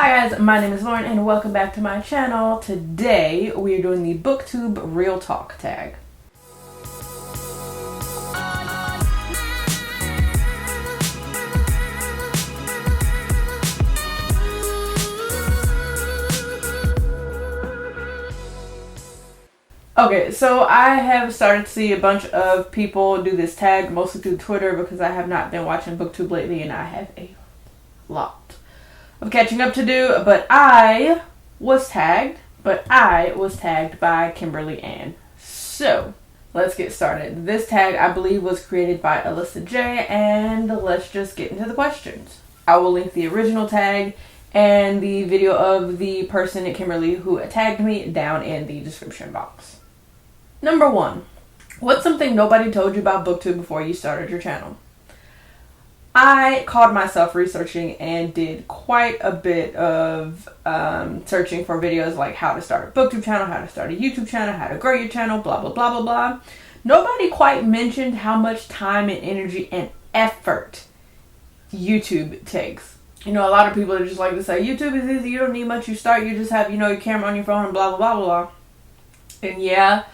Hi guys, my name is Lauren and welcome back to my channel. Today we are doing the Booktube Real Talk tag. Okay, so I have started to see a bunch of people do this tag, mostly through Twitter because I have not been watching Booktube lately and I have a lot of catching up to do, but I was tagged by Kimberly Ann. So let's get started. This tag I believe was created by Alyssa J, and let's just get into the questions. I will link the original tag and the video of the person at Kimberly who tagged me down in the description box. Number 1, what's something nobody told you about Booktube before you started your channel? I caught myself researching and did quite a bit of searching for videos like how to start a Booktube channel, how to start a YouTube channel, how to grow your channel, blah, blah, blah, blah, blah. Nobody quite mentioned how much time and energy and effort YouTube takes. You know, a lot of people are just like to say, YouTube is easy, you don't need much, you start, you just have, your camera on your phone and blah, blah, blah, blah, blah. And yeah,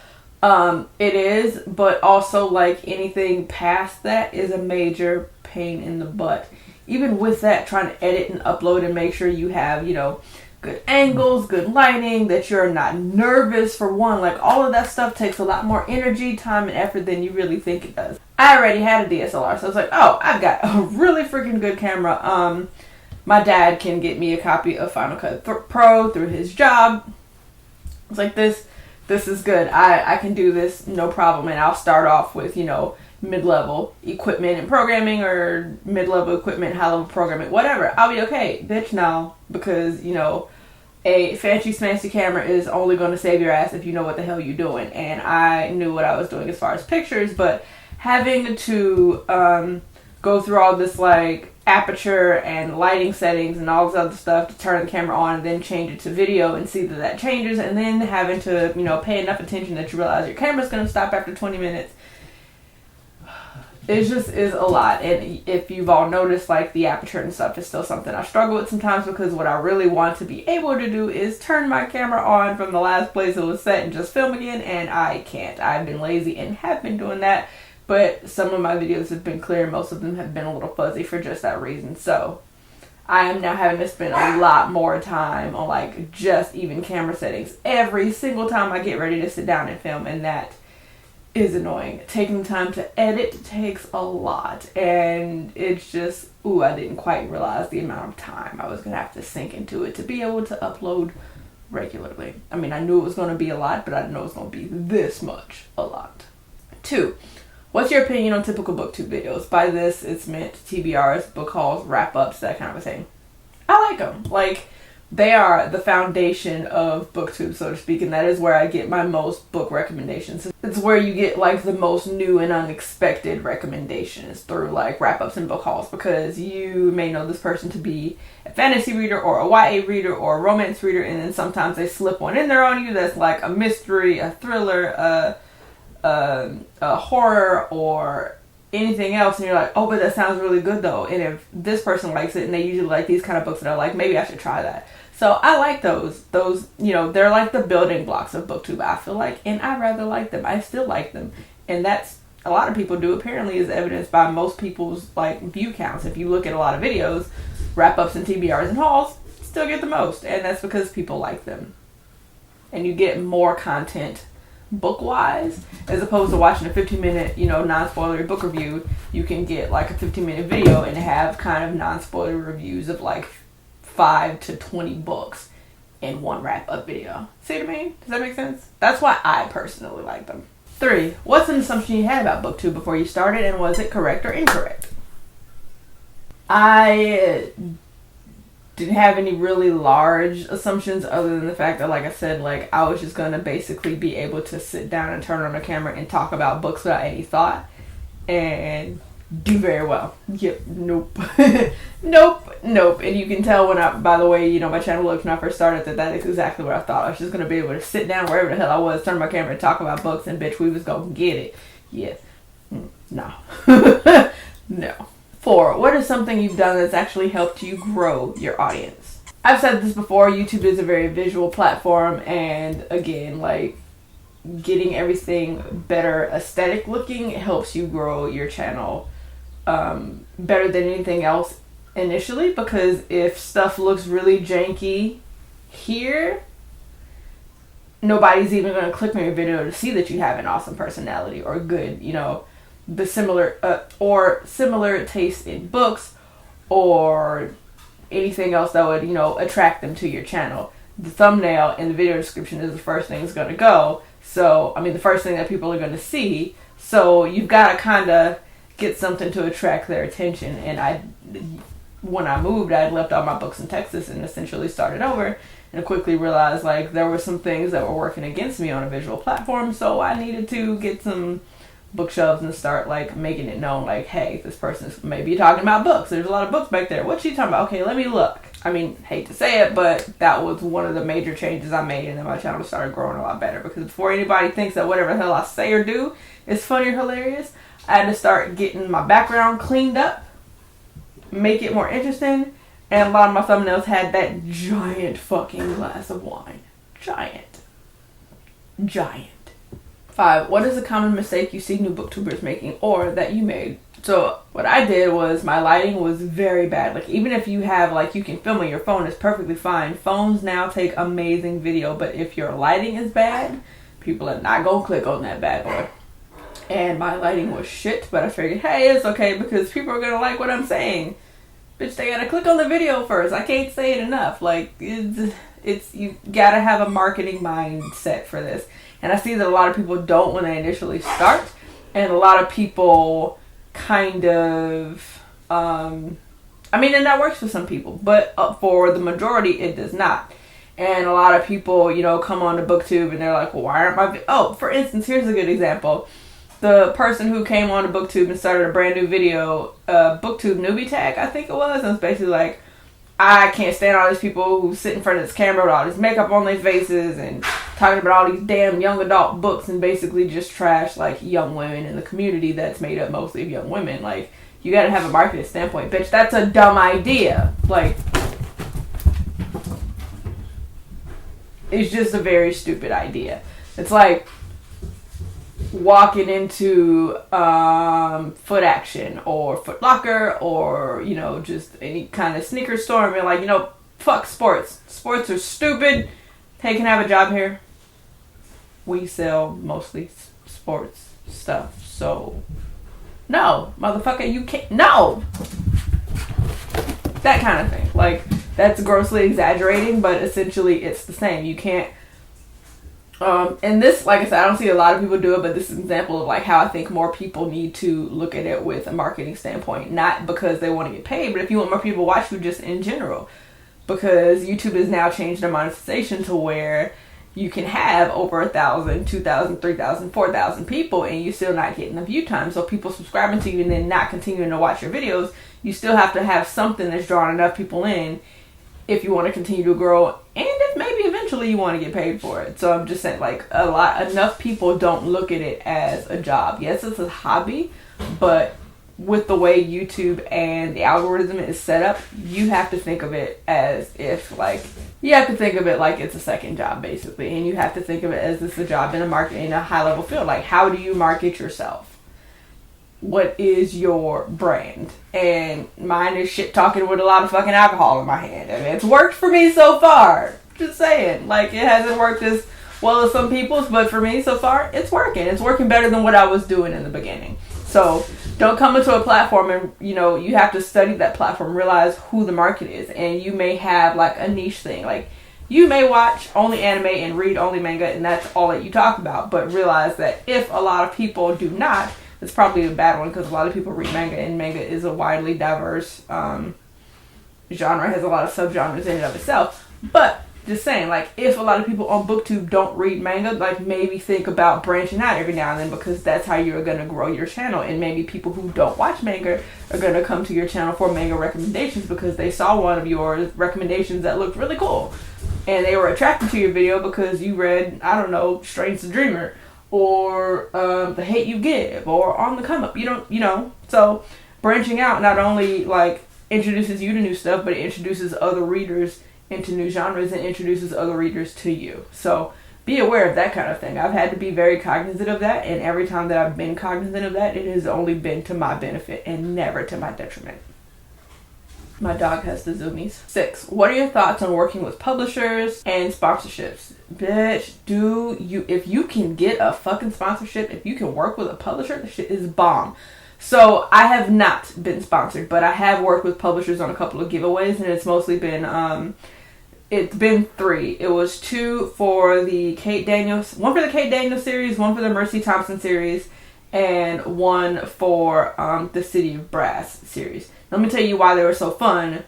it is, but also like anything past that is a major pain in the butt. Even with that, trying to edit and upload and make sure you have, good angles, good lighting, that you're not nervous for one. Like all of that stuff takes a lot more energy, time, and effort than you really think it does. I already had a DSLR, so I was like, oh, I've got a really freaking good camera. My dad can get me a copy of Final Cut Pro through his job. I was like, this is good. I can do this, no problem. And I'll start off with, mid-level equipment and programming, or mid-level equipment, high-level programming, whatever. I'll be okay. Bitch, no. Because, a fancy camera is only going to save your ass if you know what the hell you're doing. And I knew what I was doing as far as pictures, but having to go through all this, aperture and lighting settings and all this other stuff to turn the camera on and then change it to video and see that changes, and then having to, pay enough attention that you realize your camera's going to stop after 20 minutes. It just is a lot. And if you've all noticed, the aperture and stuff is still something I struggle with sometimes, because what I really want to be able to do is turn my camera on from the last place it was set and just film again, and I can't. I've been lazy and have been doing that, but some of my videos have been clear. Most of them have been a little fuzzy for just that reason. So I am now having to spend a lot more time on just even camera settings every single time I get ready to sit down and film, and that is annoying. Taking the time to edit takes a lot, and it's just, I didn't quite realize the amount of time I was going to have to sink into it to be able to upload regularly. I mean, I knew it was going to be a lot, but I didn't know it was going to be this much a lot. 2, what's your opinion on typical Booktube videos? By this, it's meant TBRs, book hauls, wrap-ups, that kind of a thing. I like them. They are the foundation of Booktube, so to speak, and that is where I get my most book recommendations. It's where you get the most new and unexpected recommendations, through wrap-ups and book hauls, because you may know this person to be a fantasy reader or a YA reader or a romance reader, and then sometimes they slip one in there on you that's a mystery, a thriller, a horror, or anything else, and you're like, oh, but that sounds really good though. And if this person likes it, and they usually like these kind of books, that are maybe I should try that. So I like those, they're the building blocks of Booktube, I feel and I rather like them. I still like them. And that's, a lot of people do, apparently, is evidenced by most people's view counts. If you look at a lot of videos, wrap-ups and TBRs and hauls still get the most, and that's because people like them. And you get more content book-wise, as opposed to watching a 15-minute, non-spoilery book review. You can get a 15-minute video and have kind of non-spoilery reviews of 5 to 20 books in one wrap-up video. See what I mean? Does that make sense? That's why I personally like them. 3, what's an assumption you had about Booktube before you started, and was it correct or incorrect? I didn't have any really large assumptions, other than the fact that, like I said, I was just gonna basically be able to sit down and turn on a camera and talk about books without any thought and do very well. Yep, nope. Nope. And you can tell by the way, my channel looked when I first started, that is exactly what I thought. I was just gonna be able to sit down wherever the hell I was, turn my camera and talk about books, and bitch, we was gonna get it. Yes. No. No. 4, what is something you've done that's actually helped you grow your audience? I've said this before, YouTube is a very visual platform, and again, like, getting everything better aesthetic looking helps you grow your channel better than anything else initially, because if stuff looks really janky here, nobody's even going to click on your video to see that you have an awesome personality or good, the similar or similar taste in books or anything else that would, attract them to your channel. The thumbnail and the video description is the first thing that's going to go. So, the first thing that people are going to see. So you've got to kind of get something to attract their attention. And when I moved, I had left all my books in Texas and essentially started over. And I quickly realized, like, there were some things that were working against me on a visual platform. So I needed to get some bookshelves and start, like, making it known, like, hey, this person's maybe talking about books. There's a lot of books back there. What's she talking about? Okay, let me look. Hate to say it, but that was one of the major changes I made, and then my channel started growing a lot better, because before anybody thinks that whatever the hell I say or do is funny or hilarious, I had to start getting my background cleaned up, make it more interesting, and a lot of my thumbnails had that giant fucking glass of wine. Giant. 5. What is a common mistake you see new booktubers making, or that you made? So what I did was, my lighting was very bad. Like, even if you have, like, you can film on your phone, it's perfectly fine. Phones now take amazing video, but if your lighting is bad, people are not gonna click on that bad boy. And my lighting was shit, but I figured, hey, it's okay, because people are gonna like what I'm saying. Bitch, they gotta click on the video first. I can't say it enough. Like, it's you gotta have a marketing mindset for this. And I see that a lot of people don't when they initially start, and a lot of people kind of, and that works for some people, but for the majority, it does not. And a lot of people, come on to Booktube and they're like, well, why aren't my, for instance, here's a good example. The person who came on to Booktube and started a brand new video, Booktube newbie tag, I think it was, and it's basically like, I can't stand all these people who sit in front of this camera with all this makeup on their faces and talking about all these damn young adult books, and basically just trash, like, young women in the community that's made up mostly of young women. Like, you gotta have a marketing standpoint. Bitch, that's a dumb idea. Like, it's just a very stupid idea. It's like walking into Foot Action or Foot Locker or, just any kind of sneaker store and be like, fuck sports. Sports are stupid. Hey, can I have a job here? We sell mostly sports stuff, so no, motherfucker, you can't. No! That kind of thing. Like, that's grossly exaggerating, but essentially it's the same. You can't, and this, like I said, I don't see a lot of people do it, but this is an example of, like, how I think more people need to look at it with a marketing standpoint. Not because they want to get paid, but if you want more people to watch you just in general. Because YouTube has now changed their monetization to where you can have over 1,000, 2,000, 3,000, 4,000 people and you still not getting the view time. So people subscribing to you and then not continuing to watch your videos, you still have to have something that's drawing enough people in if you want to continue to grow, and if maybe eventually you want to get paid for it. So I'm just saying, like, enough people don't look at it as a job. Yes, it's a hobby, but with the way YouTube and the algorithm is set up, you have to think of it as if, like, you have to think of it like it's a second job, basically. And you have to think of it as this a job in a market, in a high level field. Like, how do you market yourself? What is your brand? And mine is shit talking with a lot of fucking alcohol in my hand. And it's worked for me so far. Just saying. Like, it hasn't worked as well as some people's, but for me so far, it's working. It's working better than what I was doing in the beginning. So don't come into a platform and, you have to study that platform, realize who the market is. And you may have, like, a niche thing. Like, you may watch only anime and read only manga, and that's all that you talk about. But realize that if a lot of people do not, it's probably a bad one, because a lot of people read manga, and manga is a widely diverse genre, has a lot of subgenres in and of itself. But just saying, like, if a lot of people on Booktube don't read manga, like, maybe think about branching out every now and then, because that's how you're going to grow your channel. And maybe people who don't watch manga are going to come to your channel for manga recommendations because they saw one of your recommendations that looked really cool. And they were attracted to your video because you read, I don't know, Strange the Dreamer, or The Hate You Give, or On the Come Up. So branching out not only, like, introduces you to new stuff, but it introduces other readers into new genres and introduces other readers to you. So be aware of that kind of thing. I've had to be very cognizant of that, and every time that I've been cognizant of that, it has only been to my benefit and never to my detriment. My dog has the zoomies. 6. What are your thoughts on working with publishers and sponsorships? Bitch, if you can get a fucking sponsorship, if you can work with a publisher, the shit is bomb. So I have not been sponsored, but I have worked with publishers on a couple of giveaways, and it's mostly been it's been 3. It was 2 for the Kate Daniels, 1 for the Kate Daniels series, 1 for the Mercy Thompson series, and 1 for the City of Brass series. Let me tell you why they were so fun,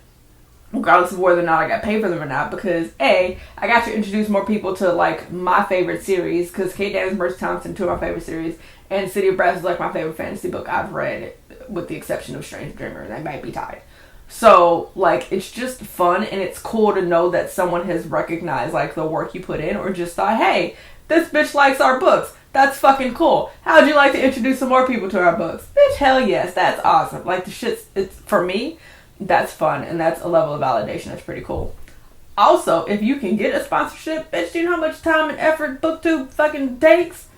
regardless of whether or not I got paid for them or not, because A, I got to introduce more people to like my favorite series, because Kate Daniels, Mercy Thompson, 2 of my favorite series, and City of Brass is like my favorite fantasy book I've read, with the exception of Strange Dreamer. They might be tied. So, like, it's just fun, and it's cool to know that someone has recognized, like, the work you put in, or just thought, hey, this bitch likes our books. That's fucking cool. How'd you like to introduce some more people to our books? Bitch, hell yes, that's awesome. Like, the shit's, it's, for me, that's fun, and that's a level of validation that's pretty cool. Also, if you can get a sponsorship, bitch, do you know how much time and effort Booktube fucking takes?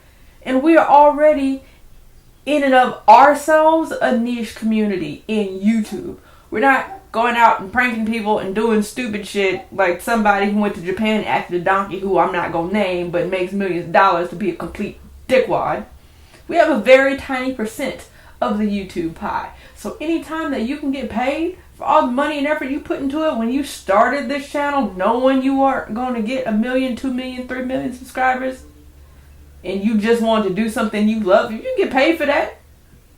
And we are already, in and of ourselves, a niche community in YouTube. We're not going out and pranking people and doing stupid shit like somebody who went to Japan and acted a donkey, who I'm not going to name, but makes millions of dollars to be a complete dickwad. We have a very tiny percent of the YouTube pie. So anytime that you can get paid for all the money and effort you put into it when you started this channel, knowing you are going to get 1 million, 2 million, 3 million subscribers, and you just want to do something you love, if you get paid for that,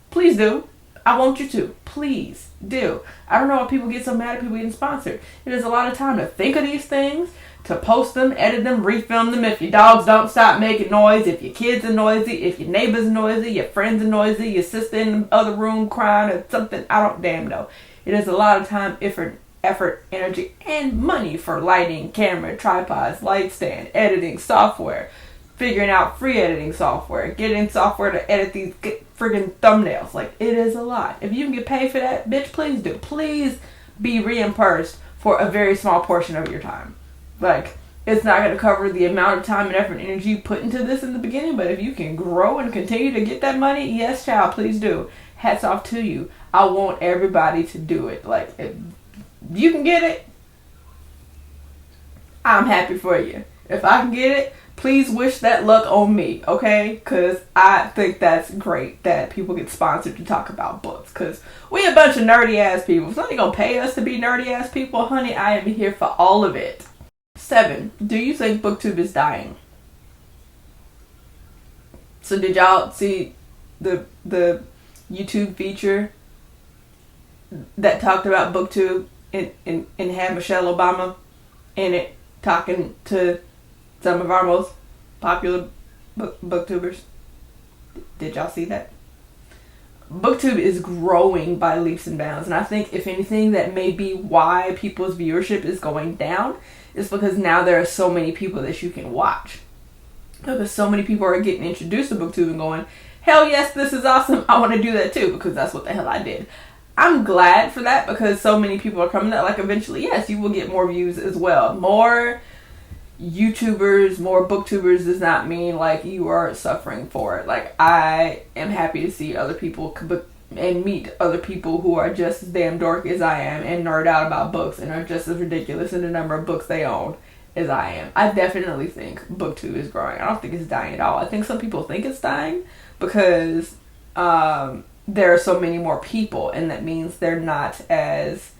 please do. I want you to. Please do. I don't know why people get so mad at people getting sponsored. It is a lot of time to think of these things, to post them, edit them, refilm them. If your dogs don't stop making noise, if your kids are noisy, if your neighbors are noisy, your friends are noisy, your sister in the other room crying or something, I don't damn know. It is a lot of time, effort, energy, and money for lighting, camera, tripods, light stand, editing, software, figuring out free editing software, getting software to edit these friggin' thumbnails. Like, it is a lot. If you can get paid for that, bitch, please do. Please be reimbursed for a very small portion of your time. Like, it's not going to cover the amount of time and effort and energy you put into this in the beginning, but if you can grow and continue to get that money, yes, child, please do. Hats off to you. I want everybody to do it. Like, if you can get it, I'm happy for you. If I can get it, please wish that luck on me, okay? Because I think that's great that people get sponsored to talk about books. Because we a bunch of nerdy-ass people. If somebody going to pay us to be nerdy-ass people, honey, I am here for all of it. 7. Do you think Booktube is dying? So did y'all see the YouTube feature that talked about Booktube and had Michelle Obama in it talking to some of our most popular booktubers? Did y'all see that? Booktube is growing by leaps and bounds, and I think if anything that may be why people's viewership is going down is because now there are so many people that you can watch. Because so many people are getting introduced to Booktube and going, hell yes, this is awesome, I want to do that too, because that's what the hell I did. I'm glad for that because so many people are coming that, like, eventually, yes, you will get more views as well. More YouTubers, more booktubers does not mean like you are suffering for it. Like, I am happy to see other people and meet other people who are just as damn dorky as I am and nerd out about books and are just as ridiculous in the number of books they own as I am. I definitely think Booktube is growing. I don't think it's dying at all. I think some people think it's dying because there are so many more people, and that means they're not as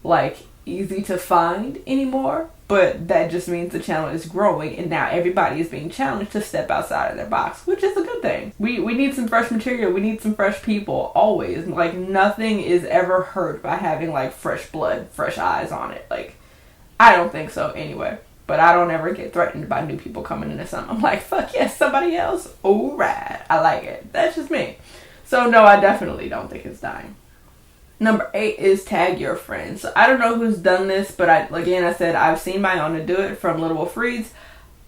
like easy to find anymore. But that just means the channel is growing, and now everybody is being challenged to step outside of their box, which is a good thing. We need some fresh material. We need some fresh people, always. Like, nothing is ever hurt by having, like, fresh blood, fresh eyes on it. Like, I don't think so anyway. But I don't ever get threatened by new people coming into something. I'm like, fuck yes, somebody else? Alright, I like it. That's just me. So, no, I definitely don't think it's dying. Number 8 is tag your friends. So I don't know who's done this, but I said I've seen my Own to do it from Little Wolf Reads. Is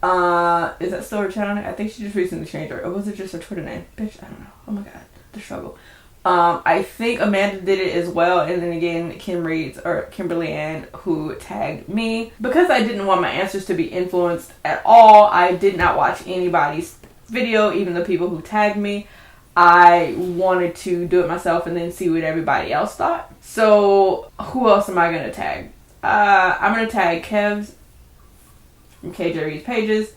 that still her channel name? I think she just recently changed her. Or was it just her Twitter name? Bitch, I don't know. Oh my god, the struggle. I think Amanda did it as well, and then again Kimberly Ann, who tagged me. Because I didn't want my answers to be influenced at all, I did not watch anybody's video, even the people who tagged me. I wanted to do it myself and then see what everybody else thought. So who else am I going to tag? I'm going to tag Kev's from KJ Reads Pages.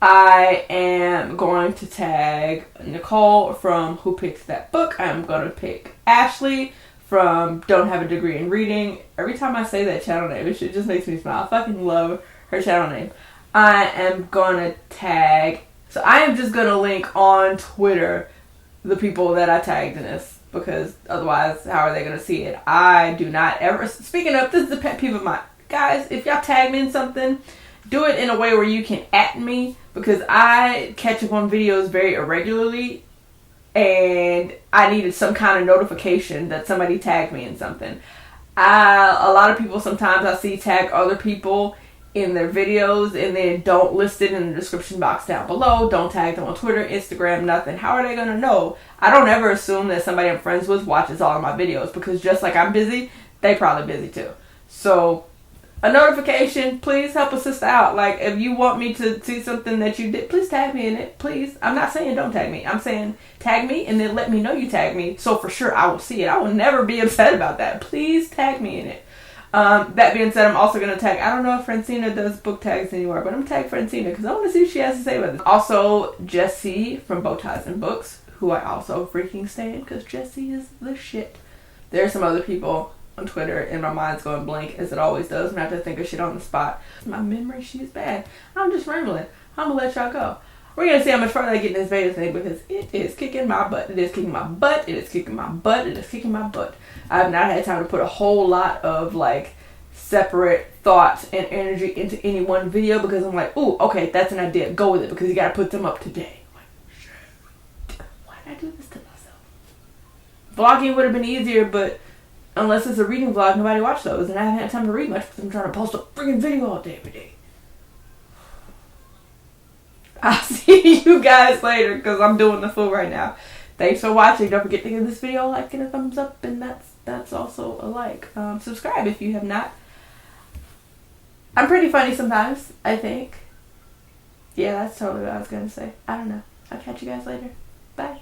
I am going to tag Nicole from Who Picked That Book. I'm going to pick Ashley from Don't Have a Degree in Reading. Every time I say that channel name, it just makes me smile. I fucking love her channel name. I am going to tag... So I am just going to link on Twitter the people that I tagged in this, because otherwise, how are they going to see it? I do not ever... Speaking of, this is a pet peeve of mine. Guys, if y'all tag me in something, do it in a way where you can @ me, because I catch up on videos very irregularly, and I needed some kind of notification that somebody tagged me in something. A lot of people, sometimes I see tag other people in their videos and then don't list it in the description box down below. Don't tag them on Twitter, Instagram, nothing. How are they going to know? I don't ever assume that somebody I'm friends with watches all of my videos, because just like I'm busy, they probably busy too. So a notification, please help a sister out. Like, if you want me to see something that you did, please tag me in it, please. I'm not saying don't tag me. I'm saying tag me and then let me know you tag me, so for sure I will see it. I will never be upset about that. Please tag me in it. That being said, I'm also going to tag, I don't know if Francina does book tags anymore, but I'm going to tag Francina because I want to see what she has to say about this. Also, Jessie from Bow Ties and Books, who I also freaking stand, because Jessie is the shit. There are some other people on Twitter, and my mind's going blank, as it always does when I have to think of shit on the spot. My memory, she's bad. I'm just rambling. I'm going to let y'all go. We're going to see how much further I get in this VEDA thing, because it is kicking my butt. It is kicking my butt. It is kicking my butt. It is kicking my butt. I have not had time to put a whole lot of, like, separate thoughts and energy into any one video, because I'm like, ooh, okay, that's an idea. Go with it, because you got to put them up today. I'm like, shit. Why did I do this to myself? Vlogging would have been easier, but unless it's a reading vlog, nobody watched those, and I haven't had time to read much because I'm trying to post a freaking video all day every day. I'll see you guys later, because I'm doing the fool right now. Thanks for watching. Don't forget to give this video a like and a thumbs up, and that's also a like. Subscribe if you have not. I'm pretty funny sometimes, I think. Yeah, that's totally what I was going to say. I don't know. I'll catch you guys later. Bye.